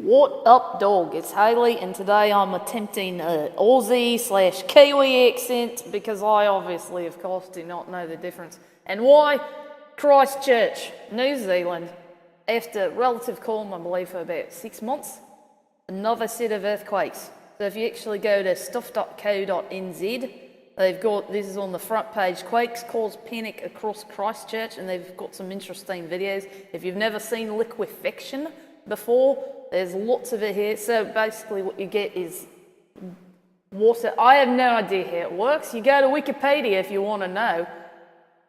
What up, dog? It's Haley, and today I'm attempting an Aussie/Kiwi accent because I obviously, of course, do not know the difference. And why? Christchurch, New Zealand, after relative calm, I believe, for about 6 months, another set of earthquakes. So if you actually go to stuff.co.nz, they've got, this is on the front page, quakes cause panic across Christchurch, and they've got some interesting videos. If you've never seen liquefaction before, there's lots of it here. So basically what you get is water. I have no idea how it works. You go to Wikipedia if you want to know,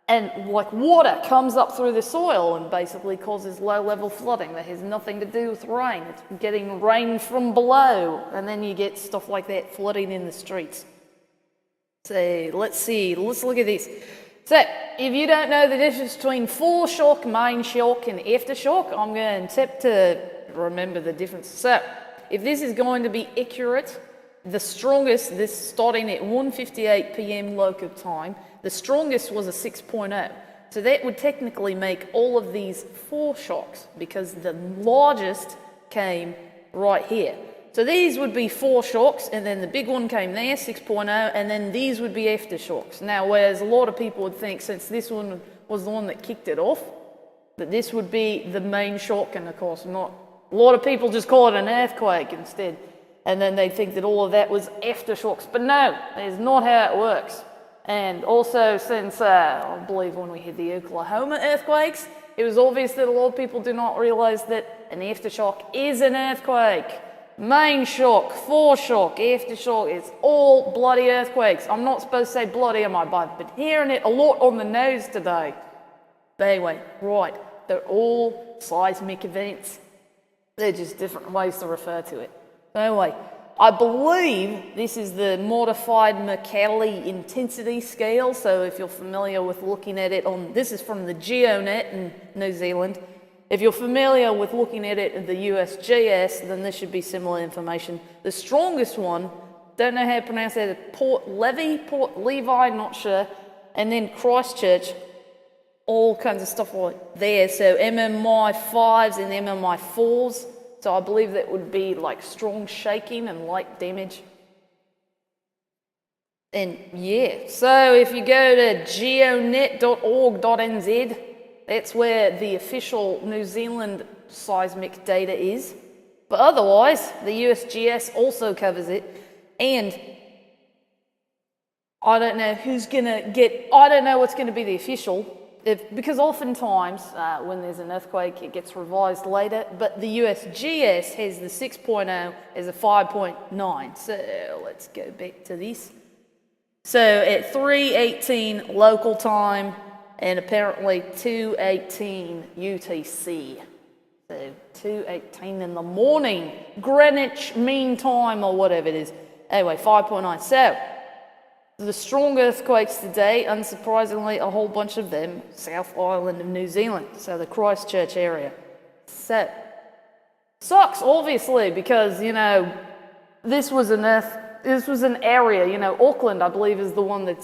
and like water comes up through the soil and basically causes low-level flooding that has nothing to do with rain. It's getting rain from below, and then you get stuff like that flooding in the streets. So let's look at this. So if you don't know the difference between foreshock, main shock, and aftershock, I'm going to attempt to remember the difference. So if this is going to be accurate, the strongest, this starting at 1:58 p.m. local time, the strongest was a 6.0. So that would technically make all of these foreshocks because the largest came right here. So these would be foreshocks, and then the big one came there, 6.0, and then these would be aftershocks. Now, whereas a lot of people would think, since this one was the one that kicked it off, that this would be the main shock, and of course not. A lot of people just call it an earthquake instead, and then they think that all of that was aftershocks. But no, that is not how it works. And also, since I believe when we had the Oklahoma earthquakes, it was obvious that a lot of people do not realize that an aftershock is an earthquake. Main shock, foreshock, aftershock, it's all bloody earthquakes. I'm not supposed to say bloody, am I? But I've been hearing it a lot on the news today. But anyway, right, they're all seismic events. They're just different ways to refer to it. Anyway, I believe this is the modified Mercalli intensity scale. So if you're familiar with looking at it on, this is from the GeoNet in New Zealand. If you're familiar with looking at it in the USGS, then this should be similar information. The strongest one, don't know how to pronounce that, Port Levi, not sure, and then Christchurch, all kinds of stuff like there. So MMI 5s and MMI 4s. So I believe that would be like strong shaking and light damage. And yeah, so if you go to geonet.org.nz, that's where the official New Zealand seismic data is. But otherwise, the USGS also covers it. And I don't know who's going to get, I don't know what's going to be the official. Because oftentimes, when there's an earthquake, it gets revised later. But the USGS has the 6.0 as a 5.9. So let's go back to this. So at 3:18 local time, and apparently 2:18 UTC. So 2:18 in the morning, Greenwich Mean Time or whatever it is. Anyway, 5.9. So the strong earthquakes today, unsurprisingly, a whole bunch of them, South Island of New Zealand, so the Christchurch area. So, sucks, obviously, because, you know, this was an area, you know, Auckland, I believe, is the one that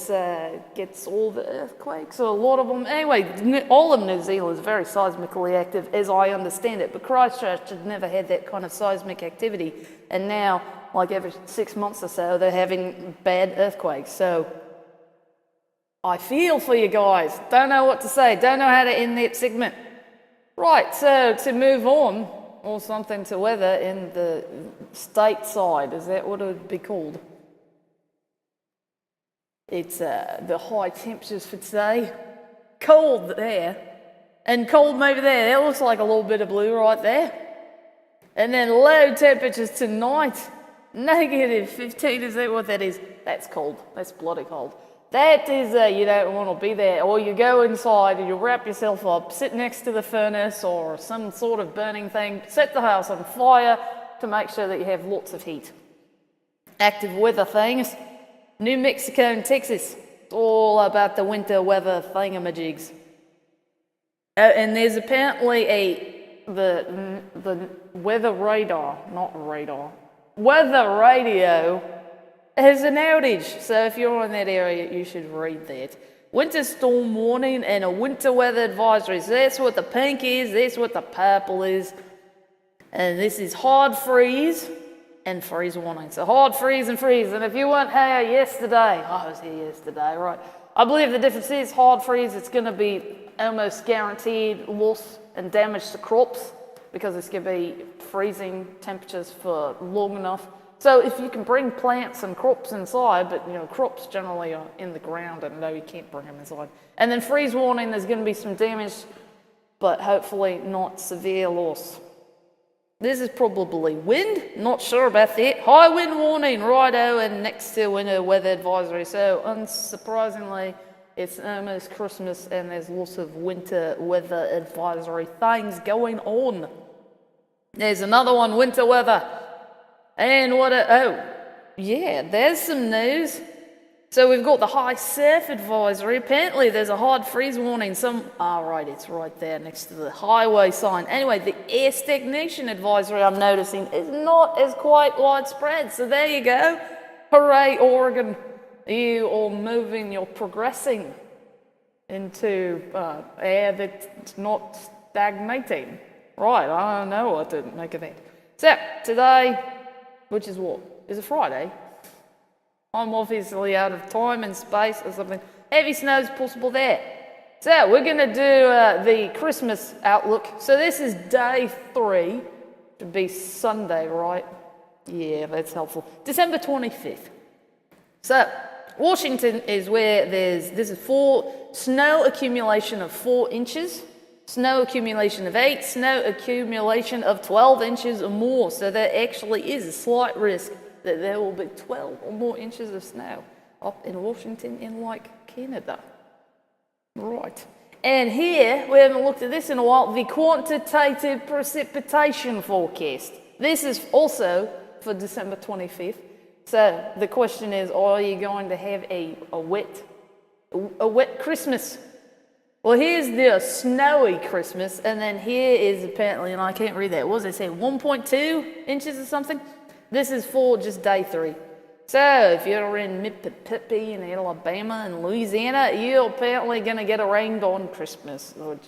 gets all the earthquakes, so a lot of them. Anyway, all of New Zealand is very seismically active, as I understand it, but Christchurch had never had that kind of seismic activity, and now, like every 6 months or so, they're having bad earthquakes. So I feel for you guys. Don't know what to say. Don't know how to end that segment. Right, so to move on, or something to weather in the stateside, is that what it would be called? It's the high temperatures for today. Cold there, and cold maybe there. That looks like a little bit of blue right there. And then low temperatures tonight. -15, is that what that is? That's cold. That's bloody cold. That is, you don't want to be there. Or you go inside and you wrap yourself up, sit next to the furnace or some sort of burning thing, set the house on fire to make sure that you have lots of heat. Active weather things. New Mexico and Texas. It's all about the winter weather thingamajigs. And there's apparently the weather radar, not radar, weather radio has an outage, so if you're in that area, you should read that. Winter storm warning and a winter weather advisory. So that's what the pink is, that's what the purple is. And this is hard freeze and freeze warning. So hard freeze and freeze. And if you weren't here yesterday, I was here yesterday, right? I believe the difference is hard freeze, it's going to be almost guaranteed loss and damage to crops because it's going to be freezing temperatures for long enough. So if you can bring plants and crops inside, but crops generally are in the ground and no, you can't bring them inside. And then freeze warning, there's going to be some damage, but hopefully not severe loss. This is probably wind, not sure about that. High wind warning, righto, and next to winter weather advisory. So unsurprisingly, it's almost Christmas and there's lots of winter weather advisory things going on. There's another one, winter weather. And there's some news. So we've got the high surf advisory. Apparently there's a hard freeze warning. It's right there next to the highway sign. Anyway, the air stagnation advisory I'm noticing is not as quite widespread. So there you go. Hooray, Oregon. You're progressing into air that's not stagnating. Right, I don't know what to make of that. So today, which is what? Is it Friday? I'm obviously out of time and space or something. Heavy snow is possible there. So we're going to do the Christmas outlook. So this is day 3. Should be Sunday, right? Yeah, that's helpful. December 25th. So Washington is where this is snow accumulation of 4 inches. Snow accumulation of 8, snow accumulation of 12 inches or more. So there actually is a slight risk that there will be 12 or more inches of snow up in Washington in Canada. Right. And here, we haven't looked at this in a while, the quantitative precipitation forecast. This is also for December 25th. So the question is, are you going to have a wet Christmas? Well, here's the snowy Christmas, and then here is apparently, and I can't read that, what does it say, 1.2 inches or something? This is for just day 3. So if you're in Mississippi and Alabama and Louisiana, you're apparently going to get a rained on Christmas, which,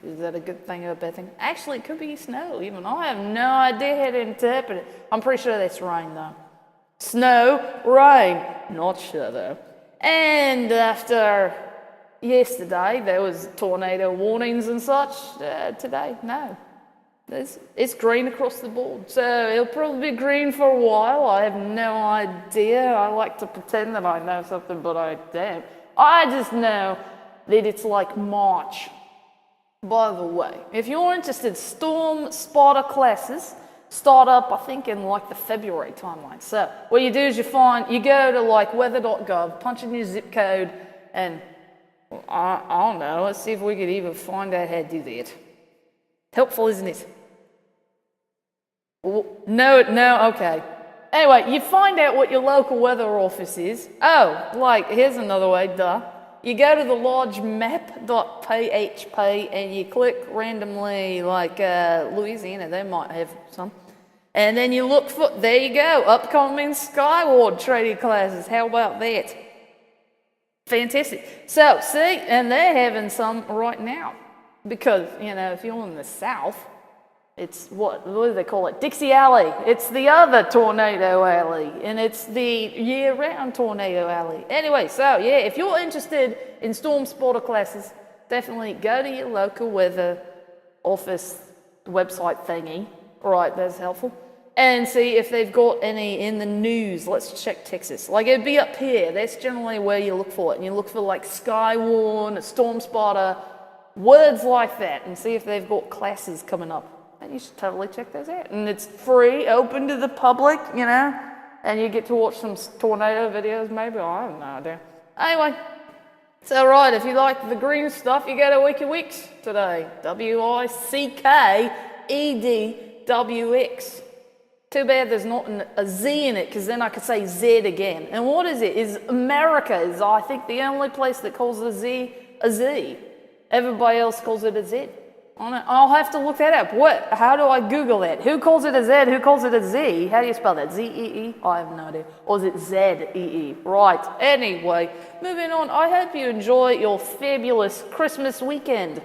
is that a good thing or a bad thing? Actually, it could be snow even. I have no idea how to interpret it. I'm pretty sure that's rain, though. Snow, rain, not sure, though. And after yesterday, there was tornado warnings and such. Today, no. It's green across the board. So it'll probably be green for a while. I have no idea. I like to pretend that I know something, but I don't. I just know that it's like March. By the way, if you're interested, storm spotter classes start up, I think, in the February timeline. So what you do is you go to weather.gov, punch in your zip code, and I don't know, let's see if we could even find out how to do that. Helpful, isn't it? No, okay. Anyway, you find out what your local weather office is. Here's another way, duh. You go to the large map.php and you click randomly, Louisiana, they might have some. And then you look for, there you go, upcoming Skyward trading classes. How about that? Fantastic. So, see, and they're having some right now. Because, if you're in the South, it's what do they call it? Dixie Alley. It's the other tornado alley. And it's the year-round tornado alley. Anyway, so, if you're interested in storm spotter classes, definitely go to your local weather office website thingy. Right, that's helpful. And see if they've got any in the news. Let's check Texas. It'd be up here. That's generally where you look for it. And you look for Skywarn, Storm Spotter, words like that, and see if they've got classes coming up. And you should totally check those out. And it's free, open to the public, and you get to watch some tornado videos maybe. I have no idea. Anyway, so right, if you like the green stuff, you go to WikiWix today. WICKEDWX. Too bad there's not a Z in it, because then I could say Z again. And what is it? Is America is, I think, the only place that calls a Z a Z. Everybody else calls it a Z. I'll have to look that up. How do I Google that? Who calls it a Z? Who calls it a Z? How do you spell that? Z-E-E? I have no idea. Or is it Z-E-E? Right. Anyway, moving on. I hope you enjoy your fabulous Christmas weekend.